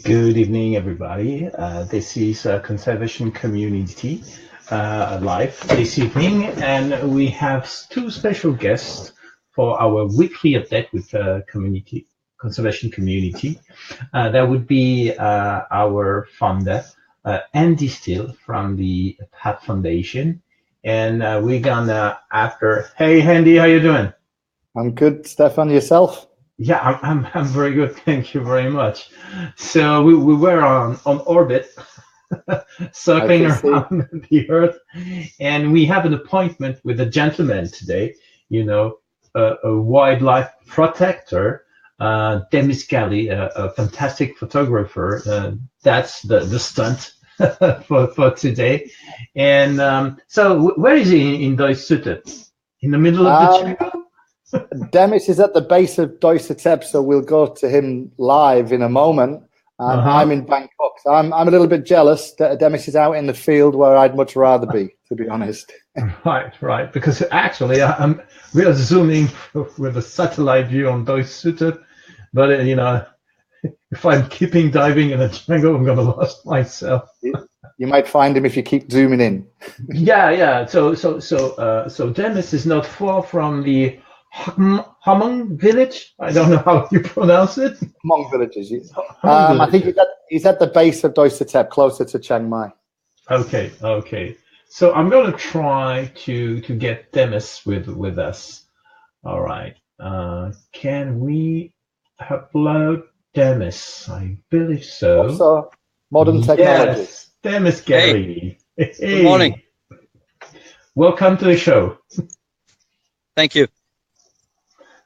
Good evening, everybody. This is Conservation Community live this evening, and we have two special guests for our weekly update with community conservation community. That would be our founder, Andy Steele from the PATT Foundation, and we're gonna after. Hey, Andy, how you doing? I'm good, Stefan. Yourself? Yeah, I'm very good. Thank you very much. So we were on orbit, I circling can see. around the Earth, and we have an appointment with a gentleman today. You know, a wildlife protector, Demis Galli, a fantastic photographer. That's the stunt for today. And so, where is he in Doi Suthep? In the middle of the Um, jungle? Demis is at the base of Doi Suthep, so we'll go to him live in a moment. And I'm Uh-huh. in Bangkok, so I'm a little bit jealous that Demis is out in the field where I'd much rather be, to be honest. Right, right. Because actually, we are zooming with a satellite view on Doi Suthep, but if I'm keeping diving in the jungle, I'm gonna lose myself. You might find him if you keep zooming in. Yeah, yeah. So Demis is not far from the Hamong village. I don't know how you pronounce it. Among villages. Hamong I think village. he's at the base of Doi Suthep, closer to Chiang Mai. Okay, okay. So I'm gonna try to get Demis with us. All right. Can we upload Demis? I believe so. Also, modern technology. Yes, Demis Hey, Galli. good morning. Hey, welcome to the show. Thank you.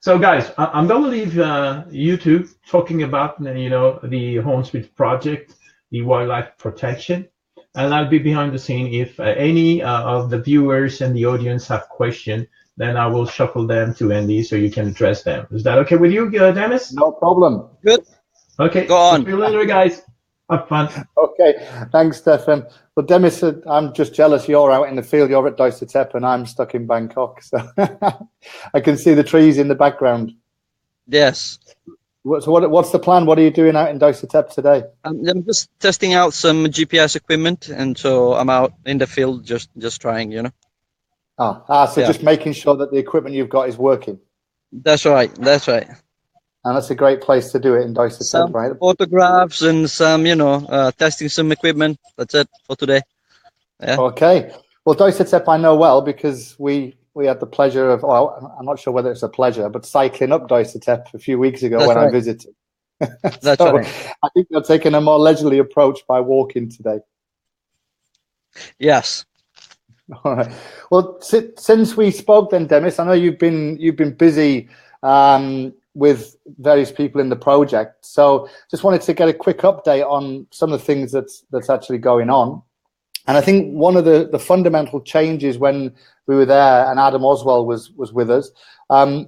So, guys, I'm going to leave you two talking about, the Hornsmith project, the wildlife protection, and I'll be behind the scene. If any of the viewers and the audience have questions, then I will shuffle them to Andy so you can address them. Is that okay with you, Dennis? No problem. Good. Okay, Go talk on. to you later, guys. Have fun. Okay, thanks, Stefan. Well, Demis, I'm just jealous you're out in the field. You're at Doi Suthep and I'm stuck in Bangkok. So I can see the trees in the background. Yes. What's the plan? What are you doing out in Doi Suthep today? I'm just testing out some GPS equipment, and so I'm out in the field just trying. So Yeah, just making sure that the equipment you've got is working. that's right. That's right. And that's a great place to do it in Doi Suthep, Some right? photographs and some, testing some equipment. That's it for today. Yeah, Okay. Well, Doi Suthep I know well because we had the pleasure of, well, I'm not sure whether it's a pleasure, but cycling up Doi Suthep a few weeks ago that's when I right. visited. That's So right. I think you're taking a more leisurely approach by walking today. Yes. All right. Well, since we spoke, then, Demis, I know you've been busy with various people in the project. So, just wanted to get a quick update on some of the things that's actually going on. And I think one of the fundamental changes when we were there, and Adam Oswald was with us,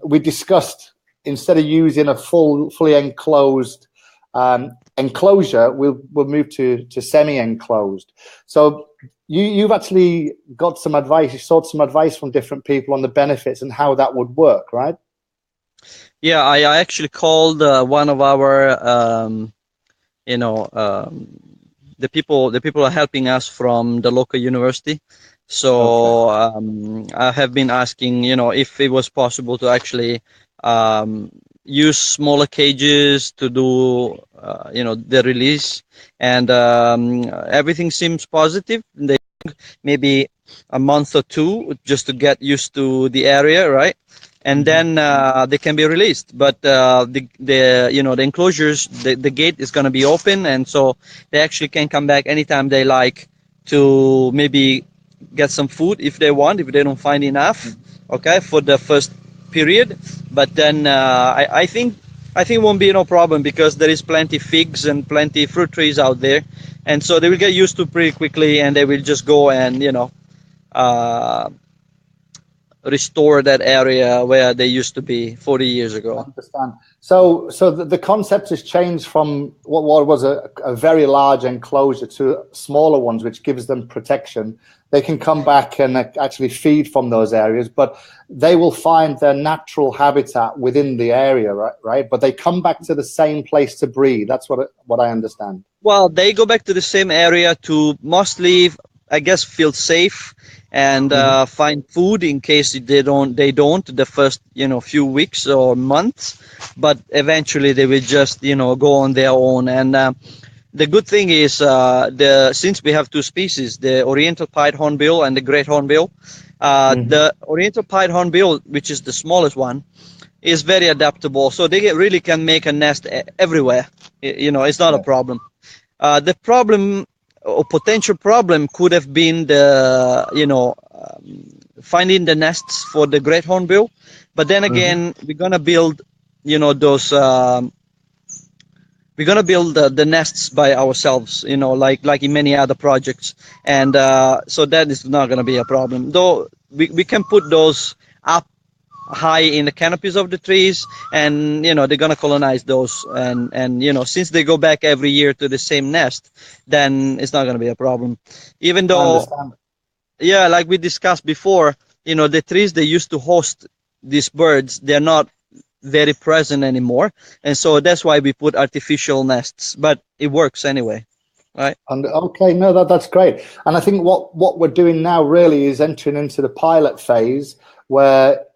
we discussed instead of using a fully enclosed enclosure, we'll move to semi-enclosed. So you've actually got some advice. You sought some advice from different people on the benefits and how that would work, right? Yeah, I actually called one of our you know um, the people are helping us from the local university. Okay. So I have been asking, if it was possible to actually um, use smaller cages to do, the release, and everything seems positive. They maybe a month or two just to get used to the area, right? And Mhm. then they can be released. But the enclosures, the gate is going to be open, and so they actually can come back anytime they like to maybe get some food if they want, if they don't find enough, okay, for the first period. But then I think it won't be no problem because there is plenty figs and plenty fruit trees out there, and so they will get used to pretty quickly, and they will just go and uh, restore that area where they used to be 40 years ago. I understand. So the concept has changed from what was a very large enclosure to smaller ones, which gives them protection. They can come back and actually feed from those areas, but they will find their natural habitat within the area, right? But they come back to the same place to breed. That's what I understand. Well, they go back to the same area to mostly, I guess, feel safe and find food in case they don't the first few weeks or months, but eventually they will just go on their own. And the good thing is since we have two species, the Oriental Pied Hornbill and the Great Hornbill, the Oriental Pied Hornbill, which is the smallest one, is very adaptable, so they really can make a nest everywhere. It's not a problem. The problem or potential problem could have been the finding the nests for the Great Hornbill, but then again we're gonna build those we're gonna build the nests by ourselves, like in many other projects, and so that is not gonna be a problem. Though we can put those up high in the canopies of the trees, and they're gonna colonize those, and since they go back every year to the same nest, then it's not gonna be a problem. Even though, yeah, like we discussed before, the trees they used to host these birds, they're not very present anymore, and so that's why we put artificial nests, but it works anyway, right? And okay, no, that's great. And I think what we're doing now really is entering into the pilot phase, where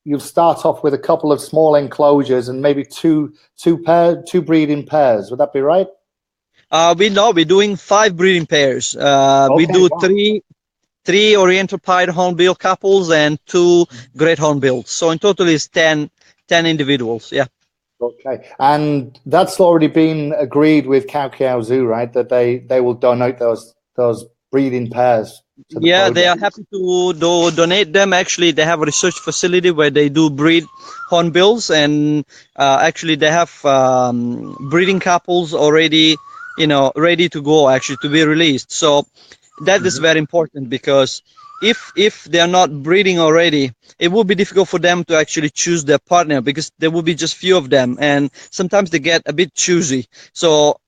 you'll start off with a couple of small enclosures and maybe two breeding pairs. Would that be right? We're doing 5 breeding pairs. We do three Oriental Pied Hornbill couples and 2 Great Hornbills. So in total is 10 individuals. Yeah. Okay, and that's already been agreed with Khao Kiao Zoo, right? That they will donate those breeding pairs. Yeah, they are happy to donate them. Actually, they have a research facility where they do breed hornbills, and actually they have breeding couples already, ready to go, actually, to be released. So that is very important, because if they are not breeding already, it will be difficult for them to actually choose their partner, because there will be just few of them, and sometimes they get a bit choosy. So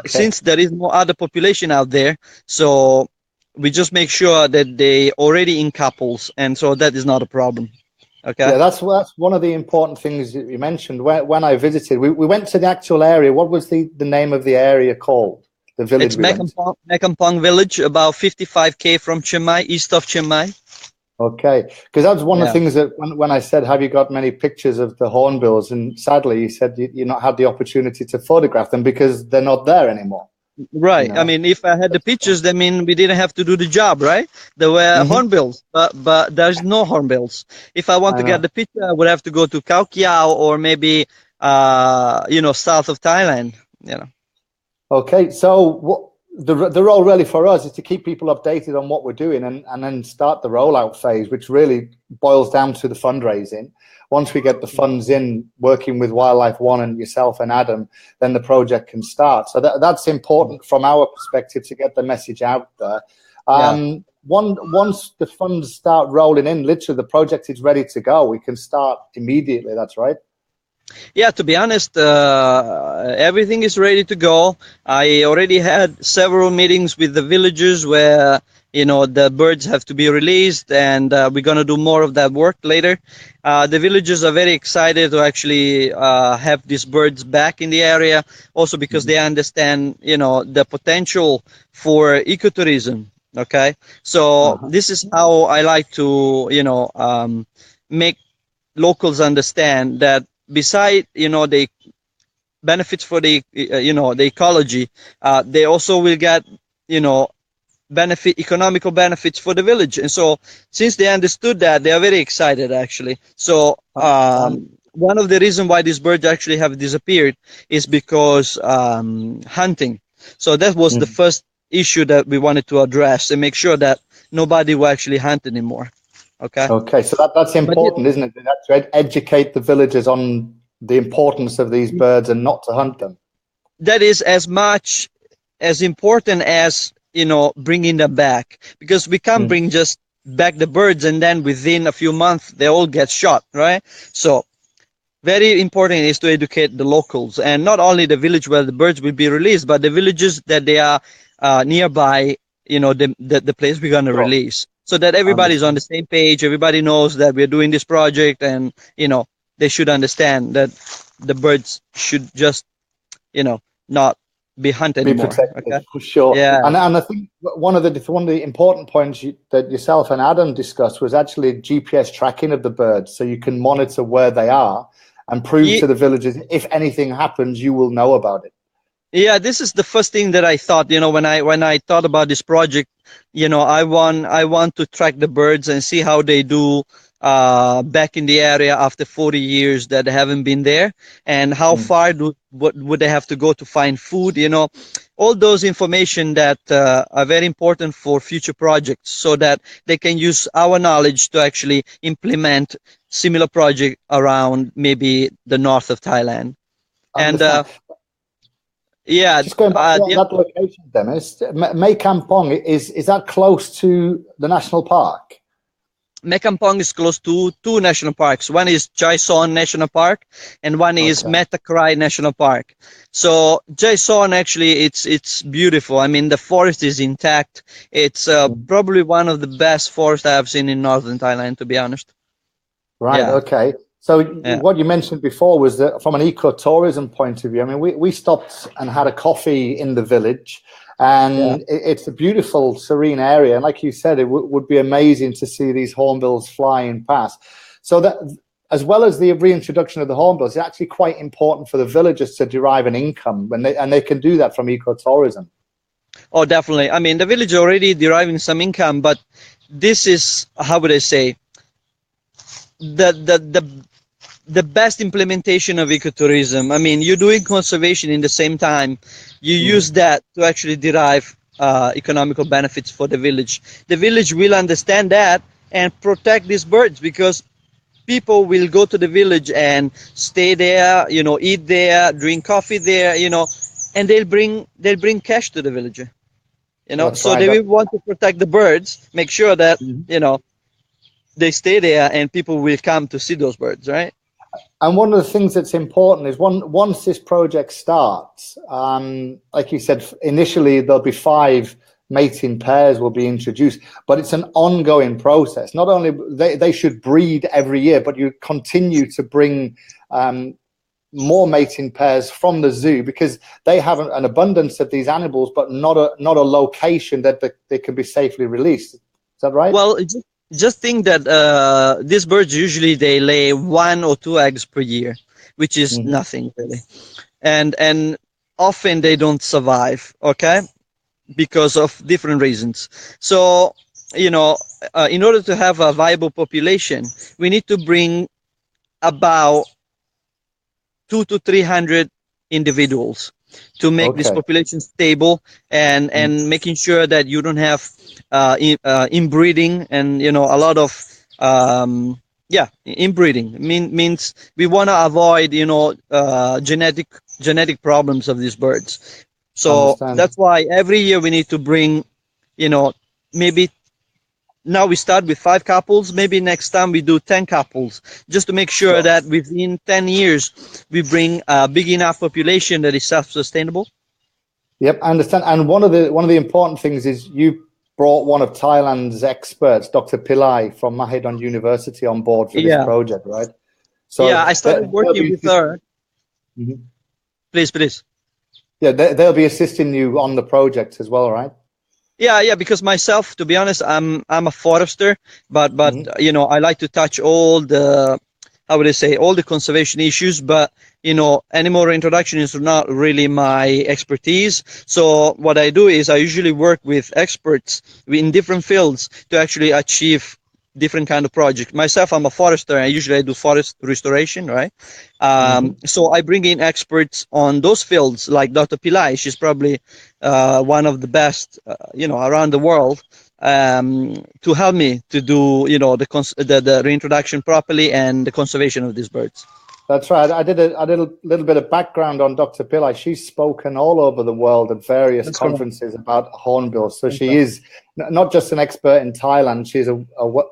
since there is no other population out there, so we just make sure that they already in couples, and so that is not a problem. Okay. Yeah, that's one of the important things that you mentioned. When I visited, we went to the actual area. What was the name of the area called? The village. It's Mekampong village, about 55 km from Chiang Mai, east of Chiang Mai. Okay, because that's one of the things that when I said, have you got many pictures of the hornbills? And sadly, you said you not had the opportunity to photograph them because they're not there anymore. Right. I mean, if I had the pictures, that mean we didn't have to do the job, right? There were hornbills, but there's no hornbills. If I want to get the picture, I would have to go to Khao Kiao or maybe south of Thailand. Okay, so the role really for us is to keep people updated on what we're doing, and then start the rollout phase, which really boils down to the fundraising. Once we get the funds in, working with Wildlife One and yourself and Adam, then the project can start. So that's important from our perspective to get the message out there. Once the funds start rolling in, literally the project is ready to go. We can start immediately. That's right. Yeah, to be honest, everything is ready to go. I already had several meetings with the villagers where the birds have to be released, and we're going to do more of that work later. The villagers are very excited to actually have these birds back in the area, also because they understand the potential for ecotourism. Okay, so this is how I like to make locals understand that beside the benefits for the the ecology, they also will get economical benefits for the village. And so since they understood that, they are very excited, actually. So one of the reasons why these birds actually have disappeared is because hunting. So that was the first issue that we wanted to address, and make sure that nobody will actually hunt anymore. Okay, so that's important, isn't it? To educate the villagers on the importance of these birds and not to hunt them. That is as much as important as bringing them back, because we can't bring just back the birds, and then within a few months they all get shot, right? So very important is to educate the locals, and not only the village where the birds will be released, but the villages that they are nearby, the place we're going to Sure. release, so that everybody's on the same page. Everybody knows that we're doing this project, and they should understand that the birds should just not be hunted Be anymore. protected, Okay. for sure. Yeah. And I think one of the important points that yourself and Adam discussed was actually GPS tracking of the birds, so you can monitor where they are and prove to the villagers, if anything happens, you will know about it. Yeah, this is the first thing that I thought, when I thought about this project. I want to track the birds and see how they do back in the area after 40 years that they haven't been there, and how far would they have to go to find food. All those information that are very important for future projects, so that they can use our knowledge to actually implement similar project around maybe the north of Thailand. And yeah, just going back to that location, Demis, Mae Kampong, is that close to the national park? Mae Kampong is close to two national parks. One is Chai Son National Park, and one is Meta Krai National Park. So Chai Son, actually, it's beautiful. I mean, the forest is intact. It's probably one of the best forests I've seen in northern Thailand, to be honest. Right. Yeah. Okay. So what you mentioned before was that from an ecotourism point of view, I mean, we stopped and had a coffee in the village, and it's a beautiful, serene area. And like you said, it would be amazing to see these hornbills flying past. So that, as well as the reintroduction of the hornbills, it's actually quite important for the villagers to derive an income, and they can do that from ecotourism. Oh, definitely. I mean, the village already deriving some income, but this is, how would I say, the best implementation of ecotourism. I mean, you're doing conservation in the same time. You use that to actually derive economical benefits for the village. The village will understand that and protect these birds, because people will go to the village and stay there, eat there, drink coffee there, and they'll bring cash to the villager. So they will want to protect the birds, make sure that they stay there, and people will come to see those birds, right? And one of the things that's important is once this project starts, like you said, initially there'll be 5 mating pairs will be introduced, but it's an ongoing process. Not only they should breed every year, but you continue to bring more mating pairs from the zoo, because they have an abundance of these animals, but not a location that they can be safely released. Is that right? Well, just think that these birds usually they lay 1 or 2 eggs per year, which is nothing really, and often they don't survive, okay, because of different reasons. So in order to have a viable population, we need to bring about 200 to 300 individuals to make this population stable, and making sure that you don't have inbreeding, and a lot of inbreeding means we want to avoid genetic problems of these birds. So that's why every year we need to bring maybe now we start with 5 couples, maybe next time we do 10 couples, just to make sure that within 10 years we bring a big enough population that is self-sustainable. Yep, I understand. And one of the important things is you brought one of Thailand's experts, Dr. Pillai from Mahidol University, on board for this project, right? So I started working with her. Please. Yeah, they'll be assisting you on the project as well, right? Yeah, because myself, to be honest, I'm a forester, but I like to touch all the, how would I say, all the conservation issues, but animal reintroduction is not really my expertise. So what I do is I usually work with experts in different fields to actually achieve different kind of projects. Myself, I'm a forester, and usually I do forest restoration, right? So I bring in experts on those fields, like Dr. Pillai. She's probably one of the best, around the world, to help me to do, the reintroduction properly and the conservation of these birds. That's right. I did a little bit of background on Dr. Pillai. She's spoken all over the world at various That's conferences about hornbills. So she right. is not just an expert in Thailand, she's a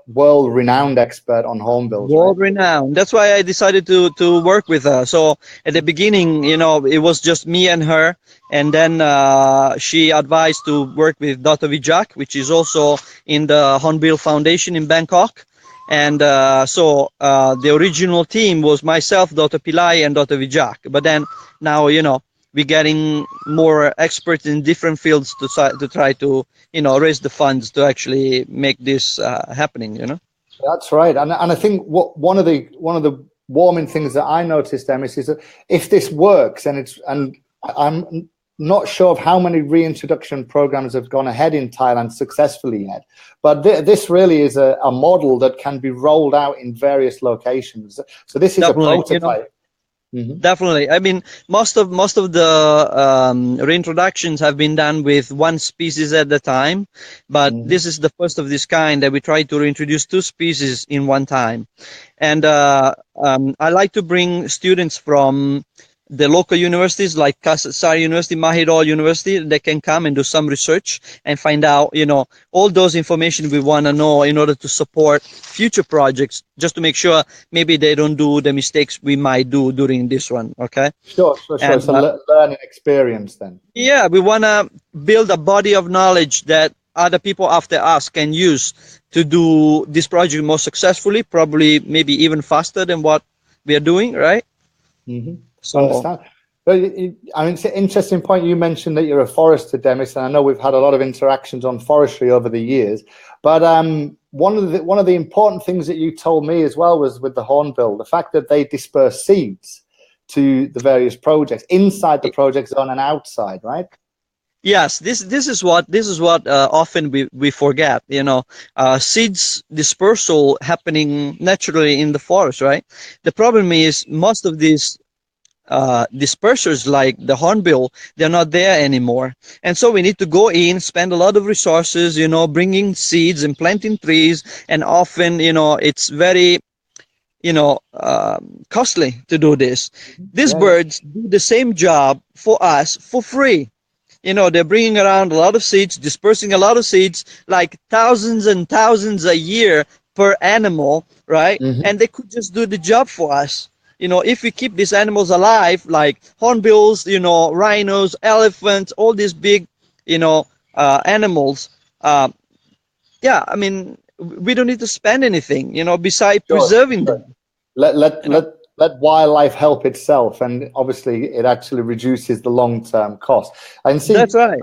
world-renowned expert on hornbills, right? World renowned. That's why I decided to work with her. So at the beginning, it was just me and her, and then she advised to work with Dr. Vijak, which is also in the Hornbill Foundation in Bangkok. And the original team was myself, Dr. Pillai, and Dr. Vijak. But then now, we're getting more experts in different fields to try to, raise the funds to actually make this happening. That's right, and I think one of the warming things that I noticed, Demis, is that if this works, and I'm not sure of how many reintroduction programs have gone ahead in Thailand successfully yet, but this really is a model that can be rolled out in various locations. So this is Definitely, a prototype. Definitely. I mean, most of the reintroductions have been done with one species at a time, but this is the first of this kind that we try to reintroduce two species in one time. And I like to bring students from the local universities like Kasar University, Mahidol University. They can come and do some research and find out, all those information we want to know in order to support future projects, just to make sure maybe they don't do the mistakes we might do during this one. Okay. Sure. And, it's a learning experience then. Yeah, we want to build a body of knowledge that other people after us can use to do this project more successfully, probably maybe even faster than what we are doing, right? So, understand. But I mean, it's an interesting point. You mentioned that you're a forester, Demis, and I know we've had a lot of interactions on forestry over the years. But one of the important things that you told me as well was with the hornbill, the fact that they disperse seeds to the various projects inside the project zone and outside, right? Yes, this is what often we forget. Seeds dispersal happening naturally in the forest, right? The problem is most of these dispersers like the hornbill, they're not there anymore, and so we need to go in, spend a lot of resources, bringing seeds and planting trees, and often it's very costly to do this. These birds do the same job for us for free. They're bringing around a lot of seeds, dispersing a lot of seeds, like thousands and thousands a year per animal, right? And they could just do the job for us. If we keep these animals alive, like hornbills, rhinos, elephants, all these big, animals, I mean, we don't need to spend anything, beside preserving them. Let wildlife help itself, and obviously it actually reduces the long-term cost. And see, that's right.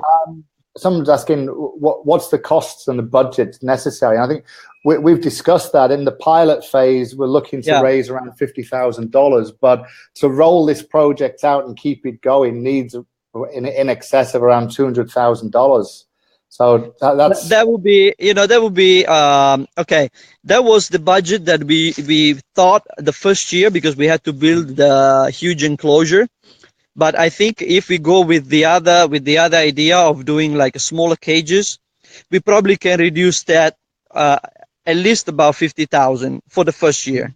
Someone's asking what's the costs and the budget necessary. And I think we've discussed that in the pilot phase. We're looking to raise around $50,000, but to roll this project out and keep it going needs in excess of around $200,000. So that would be okay. That was the budget that we thought the first year, because we had to build the huge enclosure. But I think if we go with the other idea of doing like smaller cages, we probably can reduce that at least about 50,000 for the first year.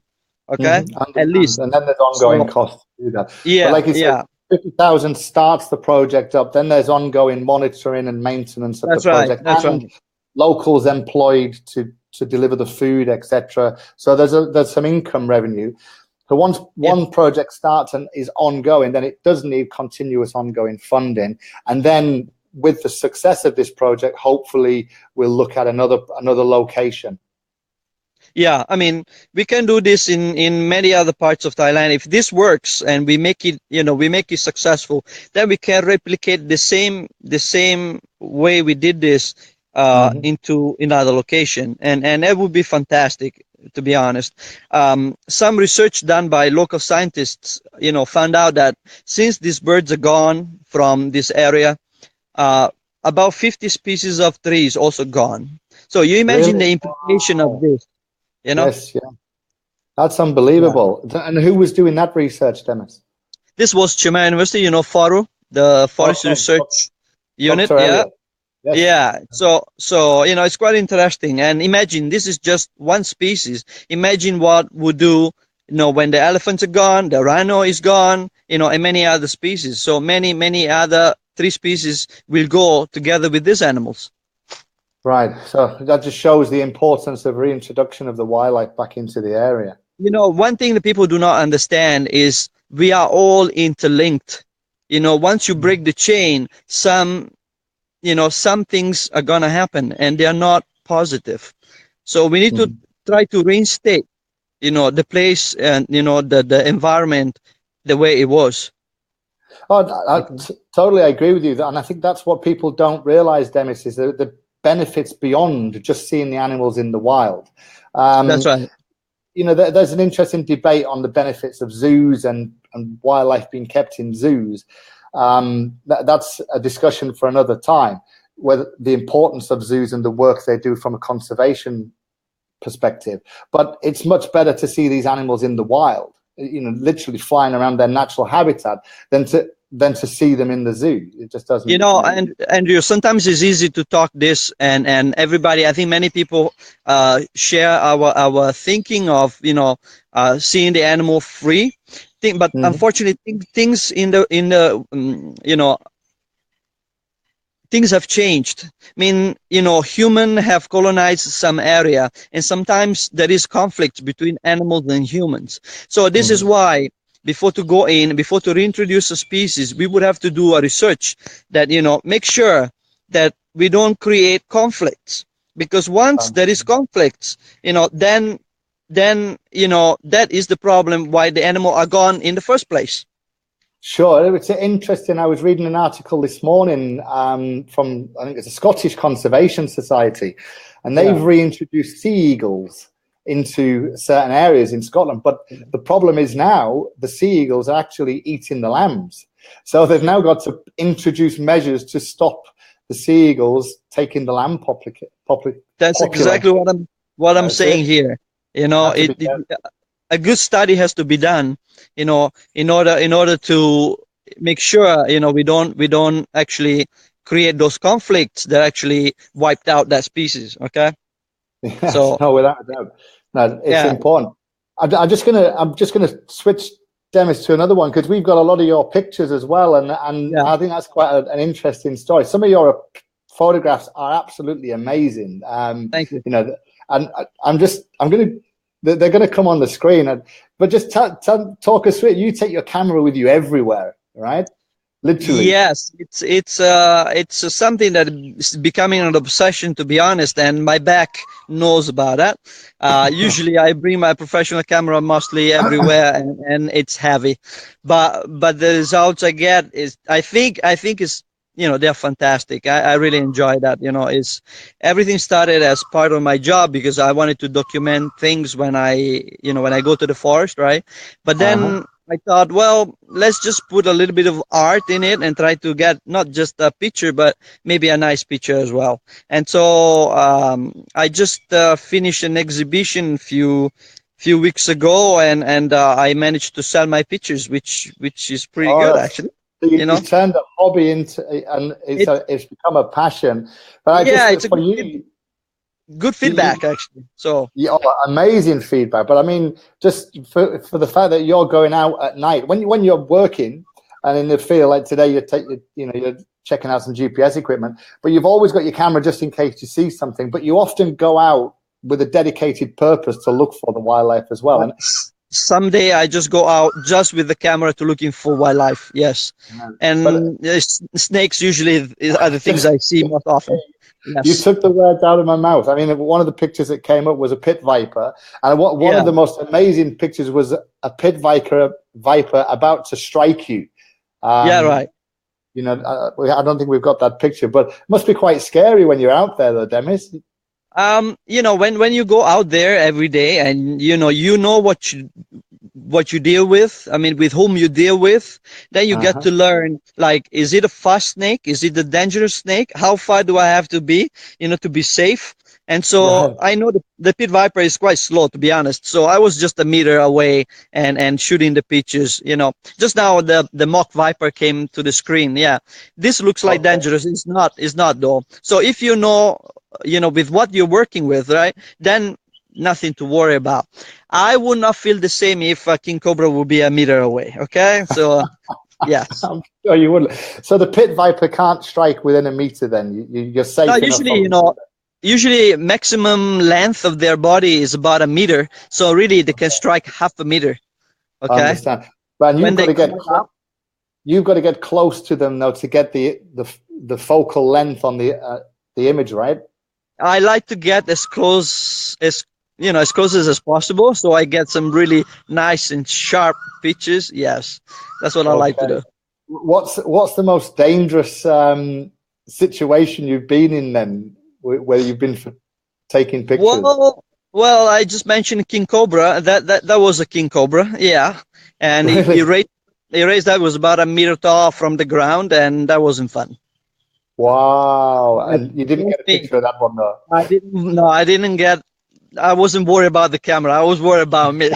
Okay, at least. And then there's ongoing costs to do that. Yeah, but like you said, 50,000 starts the project up. Then there's ongoing monitoring and maintenance of the project, and locals employed to deliver the food, etc. So there's some income revenue. So once one project starts and is ongoing, then it does need continuous ongoing funding. And then with the success of this project, hopefully we'll look at another location. Yeah, I mean, we can do this in many other parts of Thailand. If this works and we make it successful, then we can replicate the same way we did this into another location, and that would be fantastic, to be honest. Some research done by local scientists, found out that since these birds are gone from this area, about 50 species of trees also gone. So you imagine the implication of this. Yes, that's unbelievable. And who was doing that research, Demis? This was Chiang University, FORU, the Forest Research Unit. Yeah. So it's quite interesting. And imagine this is just one species. Imagine what would do when the elephants are gone, the rhino is gone, and many other species. So many other 3 species will go together with these animals. Right. So that just shows the importance of reintroduction of the wildlife back into the area. One thing that people do not understand is we are all interlinked. Once you break the chain, some things are going to happen and they are not positive. So we need to try to reinstate, the place and, the environment the way it was. Oh, I totally agree with you. And I think that's what people don't realize, Demis, is the benefits beyond just seeing the animals in the wild. That's right. There's an interesting debate on the benefits of zoos and wildlife being kept in zoos. That's a discussion for another time, whether the importance of zoos and the work they do from a conservation perspective. But it's much better to see these animals in the wild, literally flying around their natural habitat than to see them in the zoo. It just doesn't. And Andrew, sometimes it's easy to talk this, and everybody. I think many people share our thinking of seeing the animal free. But unfortunately, things in the things have changed. I mean, humans have colonized some area, and sometimes there is conflict between animals and humans. So this is why, before to reintroduce a species, we would have to do a research that, make sure that we don't create conflicts. Because once there is conflicts, then that is the problem why the animal are gone in the first place. Sure, it's interesting. I was reading an article this morning from, I think it's a Scottish Conservation Society, and they've reintroduced sea eagles into certain areas in Scotland. But the problem is now the sea eagles are actually eating the lambs. So they've now got to introduce measures to stop the sea eagles taking the lamb population. That's exactly what I'm saying here. A good study has to be done, in order to make sure, we don't actually create those conflicts that actually wiped out that species. Okay. Yes, so no, without a doubt. No, it's important. I'm just gonna switch, Demis, to another one, because we've got a lot of your pictures as well, and I think that's quite an interesting story. Some of your photographs are absolutely amazing. Thank you. They're going to come on the screen, but just talk us through it. You take your camera with you everywhere, right? Literally. Yes, it's something that is becoming an obsession, to be honest, and my back knows about that. Usually I bring my professional camera mostly everywhere, and it's heavy, but the results I get is, I think is, they're fantastic. I really enjoy that. Is everything started as part of my job because I wanted to document things when I go to the forest, right? But then I thought, well, let's just put a little bit of art in it and try to get not just a picture, but maybe a nice picture as well. And so I just finished an exhibition few weeks ago, and I managed to sell my pictures, which is pretty good, actually. You turned a hobby into, and it's become a passion. But it's good feedback, actually. So amazing feedback. But I mean, just for the fact that you're going out at night when you're working and in the field, like today, you're checking out some GPS equipment, but you've always got your camera just in case you see something. But you often go out with a dedicated purpose to look for the wildlife as well. And someday I just go out just with the camera to looking for wildlife. Yes, and snakes usually are the things I see most often. Yes. You took the words out of my mouth. I mean, one of the pictures that came up was a pit viper, and one of the most amazing pictures was a pit viper about to strike you. Right. I don't think we've got that picture, but it must be quite scary when you're out there, though, Demis. When you go out there every day, and what you deal with, I mean, with whom you deal with, then you get to learn, like, is it a fast snake? Is it a dangerous snake? How far do I have to be, to be safe? And so I know the pit viper is quite slow, to be honest. So I was just a meter away and shooting the pictures. Just now the mock viper came to the screen. Yeah, this looks like dangerous. It's not though. So if with what you're working with, right, then nothing to worry about. I would not feel the same if a king cobra would be a meter away. Okay, so yes. I'm sure you wouldn't. So the pit viper can't strike within a meter. Then you're safe. No, enough usually, from- usually maximum length of their body is about a meter. So really, they can strike half a meter. I Okay. understand. But When they come up, you've got to get close to them though to get the focal length on the image, right? I like to get as close as as close as possible, so I get some really nice and sharp pictures. Yes, that's what I like to do. What's the most dangerous situation you've been in then, where you've been taking pictures? Well, I just mentioned king cobra. That was a king cobra, yeah, and Really? he raised that was about a meter tall from the ground, and that wasn't fun. Wow! And you didn't get a picture of that one though. I didn't. No, I didn't get. I wasn't worried about the camera. I was worried about me.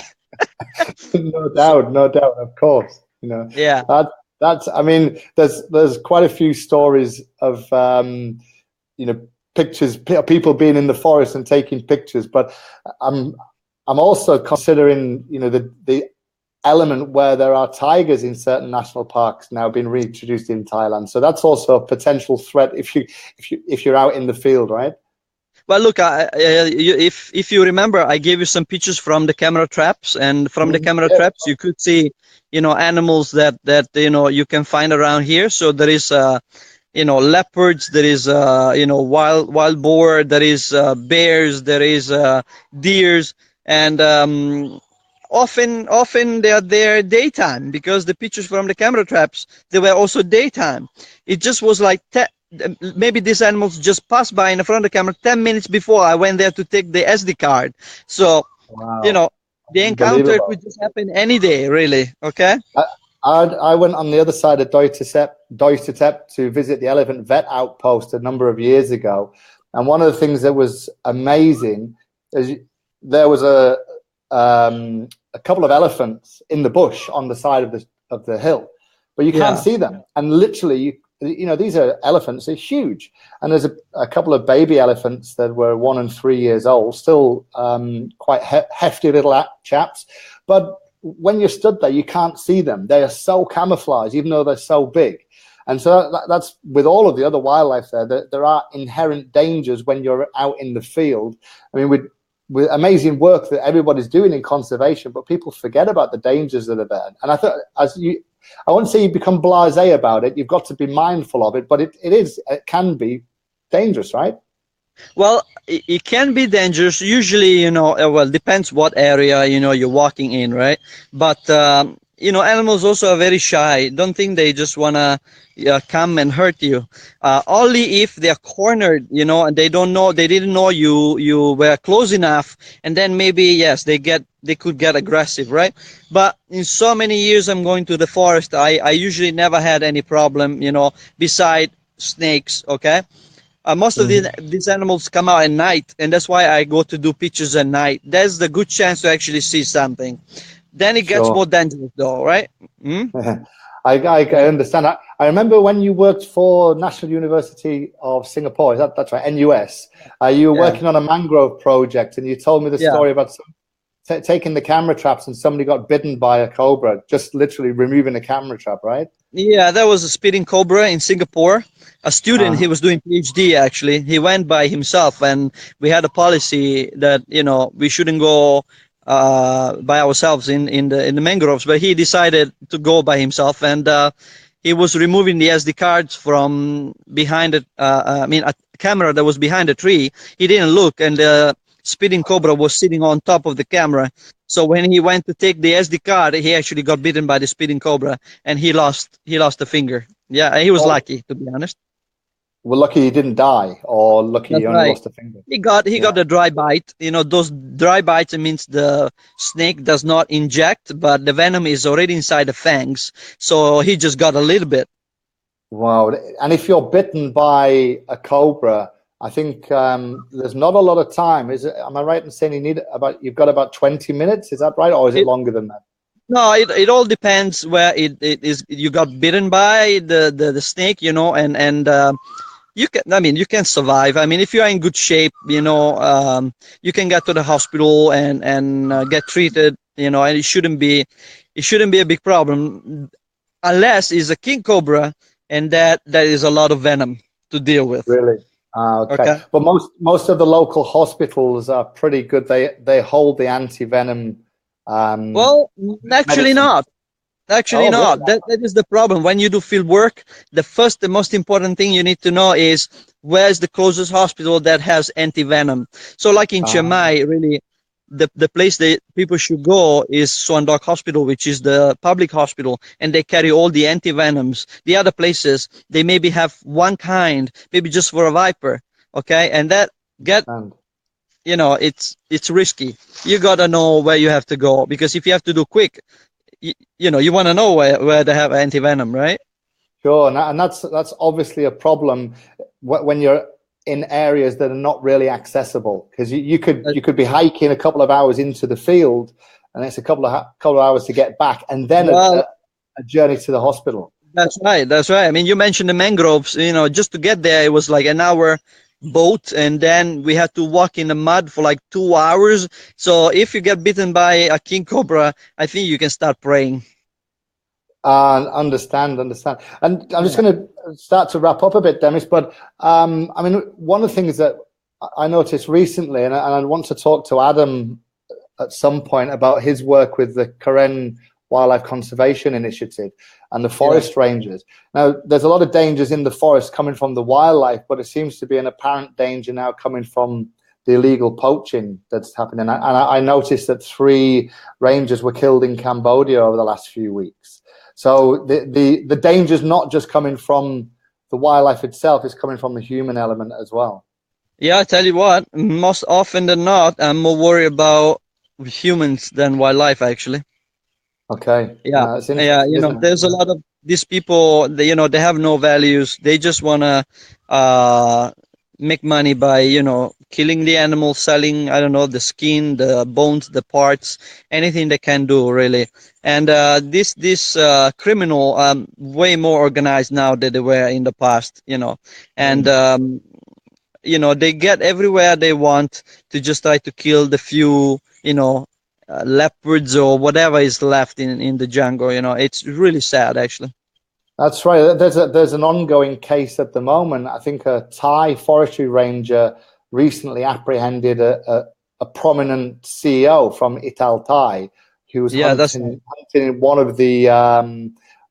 No doubt, of course. Yeah. That's. I mean, there's quite a few stories of pictures, people being in the forest and taking pictures. But I'm also considering the element where there are tigers in certain national parks now being reintroduced in Thailand. So that's also a potential threat if you're out in the field, right? Well, look, if you remember, I gave you some pictures from the camera traps, and from the camera traps, you could see, animals that you can find around here. So there is, leopards, there is, wild boar, there is bears, there is deers, and often they are there daytime, because the pictures from the camera traps, they were also daytime. It just was like maybe these animals just passed by in front of the camera 10 minutes before I went there to take the SD card. So, wow. The encounter could just happen any day, really. Okay. I went on the other side of Doi Suthep to visit the elephant vet outpost a number of years ago, and one of the things that was amazing is there was a couple of elephants in the bush on the side of the hill, but you can't see them, and literally these are elephants, they're huge, and there's a couple of baby elephants that were 1 and 3 years old, still quite hefty little chaps, but when you're stood there, you can't see them. They are so camouflaged, even though they're so big. And so that's with all of the other wildlife there are inherent dangers when you're out in the field. I mean, with amazing work that everybody's doing in conservation, but people forget about the dangers that are there. And I thought, I won't say you become blasé about it. You've got to be mindful of it, but it can be dangerous, right? Well, it can be dangerous. Usually, well, depends what area, you're walking in, right? But, animals also are very shy. Don't think they just want to come and hurt you. Only if they're cornered, and they didn't know you were close enough. And then maybe, yes, they could get aggressive, right? But in so many years I'm going to the forest, I usually never had any problem, beside snakes, okay? Most of these animals come out at night, and that's why I go to do pictures at night. There's the good chance to actually see something. Then it gets more dangerous, though, right? I understand. I remember when you worked for National University of Singapore. That's right, NUS. You were working on a mangrove project, and you told me the story about taking the camera traps, and somebody got bitten by a cobra, just literally removing the camera trap, right? Yeah, that was a speeding cobra in Singapore. A student, he was doing PhD actually. He went by himself, and we had a policy that we shouldn't go by ourselves in the mangroves. But he decided to go by himself, and he was removing the SD cards from behind it. A camera that was behind a tree. He didn't look, and the speeding cobra was sitting on top of the camera. So when he went to take the SD card, he actually got bitten by the speeding cobra, and he lost a finger. Yeah, he was lucky, to be honest. Well, lucky he didn't die, or lucky he only lost a finger. He got a dry bite. Those dry bites, it means the snake does not inject, but the venom is already inside the fangs. So he just got a little bit. Wow. And if you're bitten by a cobra, I think there's not a lot of time. Am I right in saying you've got about 20 minutes? Is that right, or is it longer than that? No, it all depends where it is. You got bitten by the snake, and you can, I mean, you can survive. I mean, if you are in good shape, you can get to the hospital and get treated, and it shouldn't be a big problem unless it's a king cobra, and that is a lot of venom to deal with. Really? Okay. Okay. But most of the local hospitals are pretty good. They hold the anti-venom. Well, actually Medicine. not. Actually Oh, not. really? That is the problem. When you do field work, the most important thing you need to know is where's the closest hospital that has anti-venom. So like in Chiang Mai, really, the place that people should go is Suan Doc Hospital, which is the public hospital, and they carry all the anti-venoms. The other places, they maybe have one kind, maybe just for a viper, okay? And that it's risky. You gotta know where you have to go, because if you have to do quick, you want to know where they have anti-venom, right? Sure, and that's obviously a problem when you're in areas that are not really accessible, because you could be hiking a couple of hours into the field, and it's a couple of hours to get back, and then a journey to the hospital. That's right. I mean, you mentioned the mangroves. Just to get there, it was like an hour boat, and then we had to walk in the mud for like 2 hours. So if you get bitten by a king cobra, I think you can start praying. Understand. And I'm just going to start to wrap up a bit, Demis, but I mean, one of the things that I noticed recently, and I want to talk to Adam at some point about his work with the Karen Wildlife Conservation Initiative and the forest rangers. Now, there's a lot of dangers in the forest coming from the wildlife, but it seems to be an apparent danger now coming from the illegal poaching that's happening. And I noticed that 3 rangers were killed in Cambodia over the last few weeks. So the danger's not just coming from the wildlife itself, it's coming from the human element as well. Yeah, I tell you what, most often than not, I'm more worried about humans than wildlife, actually. Okay. Yeah. There's a lot of these people, they have no values. They just want to make money by, killing the animal, selling, I don't know, the skin, the bones, the parts, anything they can do, really. And this criminal way more organized now than they were in the past, and they get everywhere they want to just try to kill the few, leopards or whatever is left in the jungle. It's really sad, actually. That's right. There's an ongoing case at the moment. I think a Thai forestry ranger recently apprehended a prominent CEO from Ital Thai who was hunting in one of the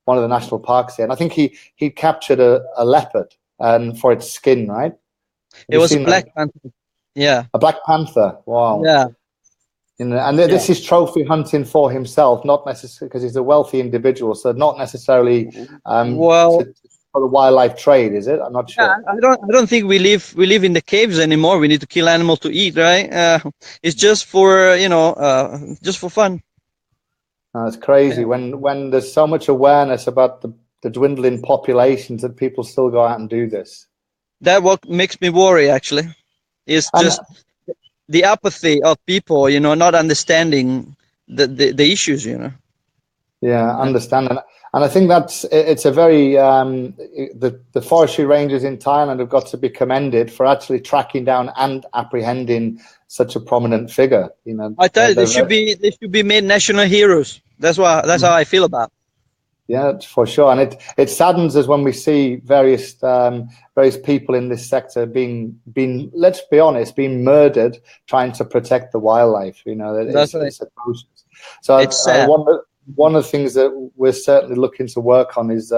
national parks here. And I think he captured a leopard and for its skin, right? It was a black panther. Yeah. A black panther. Wow. Yeah. And this is trophy hunting for himself, not necessarily because he's a wealthy individual, so not necessarily for the wildlife trade, is it? I'm not sure. Yeah, I don't think we live in the caves anymore. We need to kill animals to eat, right? It's just for just for fun. It's crazy when there's so much awareness about the dwindling populations that people still go out and do this. That what makes me worry, actually, is just the apathy of people, not understanding the issues, Yeah, I understand. And I think it's a very the forestry rangers in Thailand have got to be commended for actually tracking down and apprehending such a prominent figure. I tell you, they should be made national heroes. That's how I feel about it. Yeah, for sure. And it saddens us when we see various people in this sector being, let's be honest, being murdered trying to protect the wildlife. That's right. It's atrocious. So it's sad. One of the things that we're certainly looking to work on is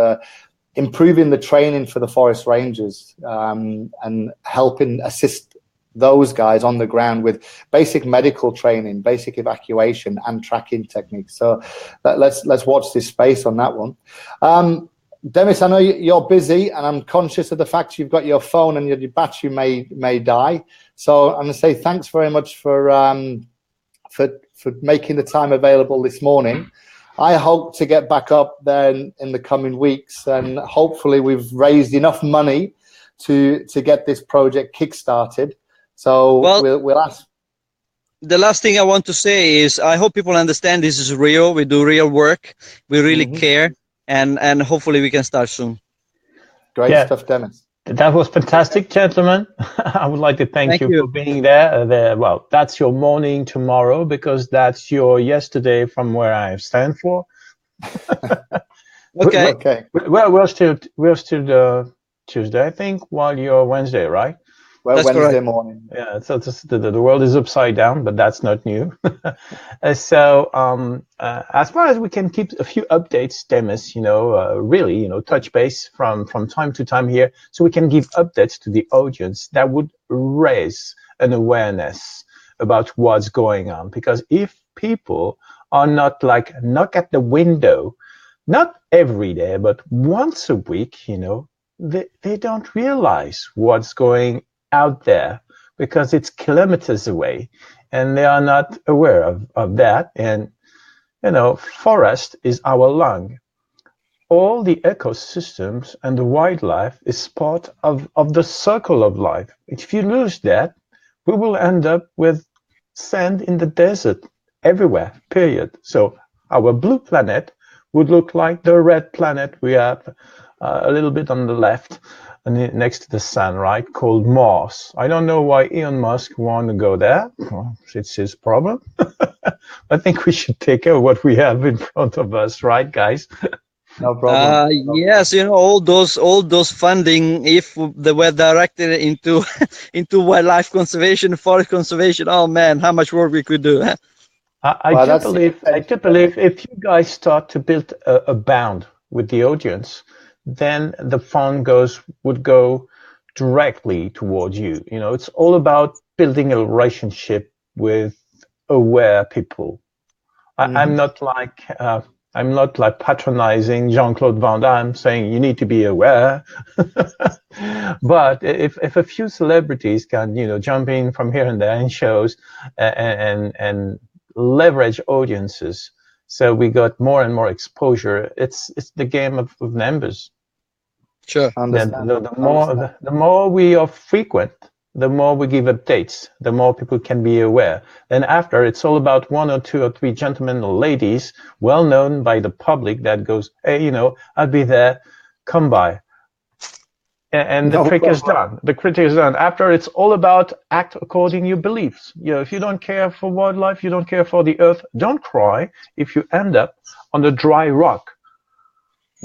improving the training for the forest rangers and helping assist those guys on the ground with basic medical training, basic evacuation and tracking techniques. So let's watch this space on that one. Demis, I know you're busy and I'm conscious of the fact you've got your phone and your battery may die. So I'm going to say thanks very much for making the time available this morning. I hope to get back up there in the coming weeks, and hopefully we've raised enough money to get this project kickstarted. So we'll ask. The last thing I want to say is I hope people understand this is real. We do real work. We really care, and hopefully we can start soon. Great stuff, Demis. That was fantastic, gentlemen. I would like to thank you you. for being there. Well, that's your morning tomorrow because that's your yesterday from where I stand for. Okay. Okay. Well, we're still Tuesday, I think, while you're Wednesday, right? Well, That's Wednesday correct. morning. Yeah, so the world is upside down, but that's not new. As far as we can keep a few updates, Demis, really, touch base from time to time here, so we can give updates to the audience that would raise an awareness about what's going on. Because if people are not like knock at the window, not every day, but once a week, they don't realize what's going out there because it's kilometers away and they are not aware of that. And, forest is our lung. All the ecosystems and the wildlife is part of the circle of life. If you lose that, we will end up with sand in the desert everywhere, period. So our blue planet would look like the red planet we have a little bit on the left and next to the sun, right, called Mars. I don't know why Elon Musk want to go there. Well, it's his problem. I think we should take care of what we have in front of us, right, guys? No problem. Yes, all those funding, if they were directed into into wildlife conservation, forest conservation, oh man, how much work we could do. I do believe if you guys start to build a bond with the audience, then the fund would go directly towards you. It's all about building a relationship with aware people. I'm not like patronizing Jean-Claude Van Damme saying you need to be aware. But if a few celebrities can, jump in from here and there in shows and leverage audiences, so we got more and more exposure. It's the game of numbers. Sure. The more we are frequent, the more we give updates, the more people can be aware. Then after, it's all about one or two or three gentlemen or ladies, well known by the public, that goes, hey, I'll be there, come by. And the trick is done. The critic is done. After, it's all about act according to your beliefs. If you don't care for wildlife, you don't care for the earth, don't cry if you end up on a dry rock.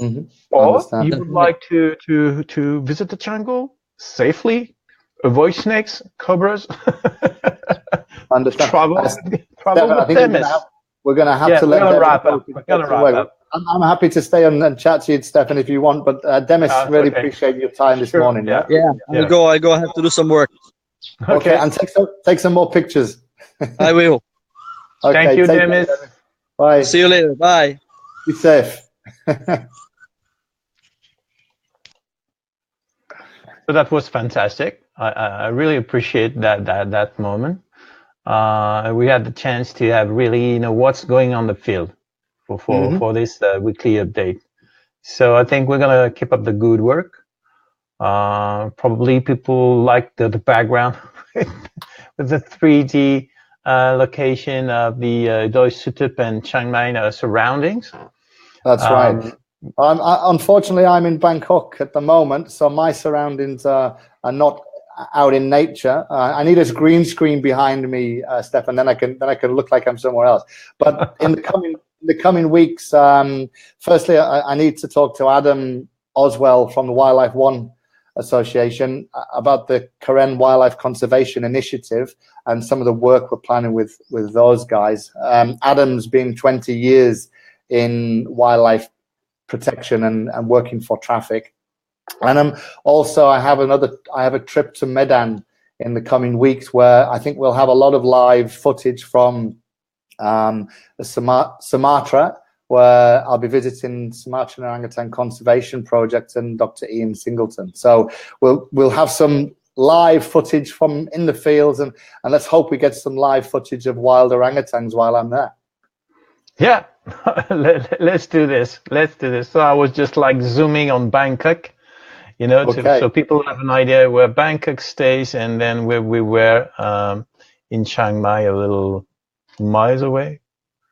Mm-hmm. Or you would like to visit the jungle safely, avoid snakes, cobras. Understand. Travel I think we're going to have to let wrap up. We're going to wrap up. I'm happy to stay on and chat to you, Stefan, if you want. But Demis, really appreciate your time this morning. Yeah. I go. I have to do some work. Okay, and take some more pictures. I will. Okay, thank you, Demis. Bye. See you later. Bye. Be safe. So that was fantastic. I really appreciate that moment. We had the chance to have really, what's going on the field for this weekly update. So I think we're gonna keep up the good work. Probably people like the background with the 3D location of the Doi Suthep and Chiang Mai surroundings. That's right. Unfortunately, I'm in Bangkok at the moment, so my surroundings are not out in nature. I need a green screen behind me, Stefan. Then I can look like I'm somewhere else. But in the coming weeks, firstly, I need to talk to Adam Oswell from the Wildlife One Association about the Karen Wildlife Conservation Initiative and some of the work we're planning with those guys. Adam's been 20 years in wildlife protection and working for traffic. And I have a trip to Medan in the coming weeks where I think we'll have a lot of live footage from Sumatra, where I'll be visiting Sumatran Orangutan Conservation Project and Dr. Ian Singleton. So we'll have some live footage from in the fields and let's hope we get some live footage of wild orangutans while I'm there. Yeah, let's do this. So I was just like zooming on Bangkok, so people have an idea where Bangkok stays and then where we were in Chiang Mai, a little miles away.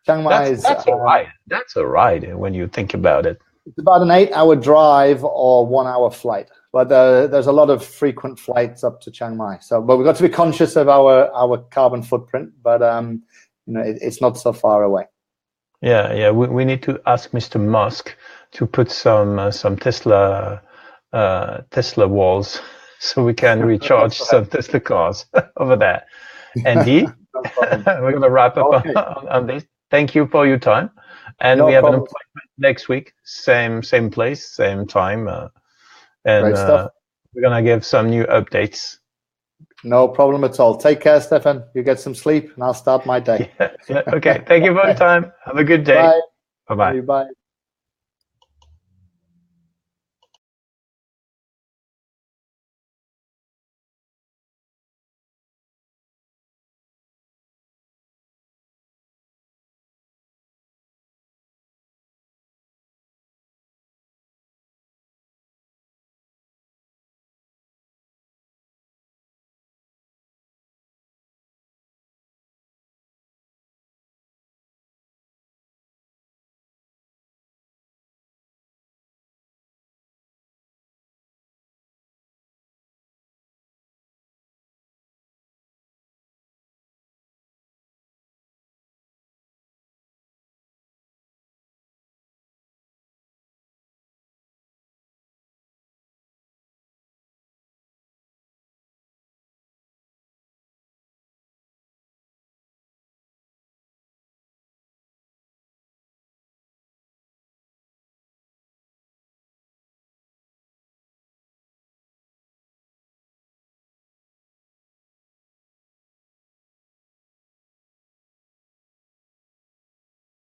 Chiang Mai that's all right. That's all right when you think about it. It's about an 8-hour drive or 1-hour flight but there's a lot of frequent flights up to Chiang Mai. So, but we've got to be conscious of our carbon footprint. But it's not so far away. Yeah. We need to ask Mr. Musk to put some Tesla walls so we can recharge some Tesla cars over there. Andy, we're going to wrap up on this. Thank you for your time. And we have an appointment next week, same place, same time. And we're going to give some new updates. No problem at all. Take care, Stefan. You get some sleep, and I'll start my day. Okay. Thank you for your time. Have a good day. Bye. Bye-bye. Bye.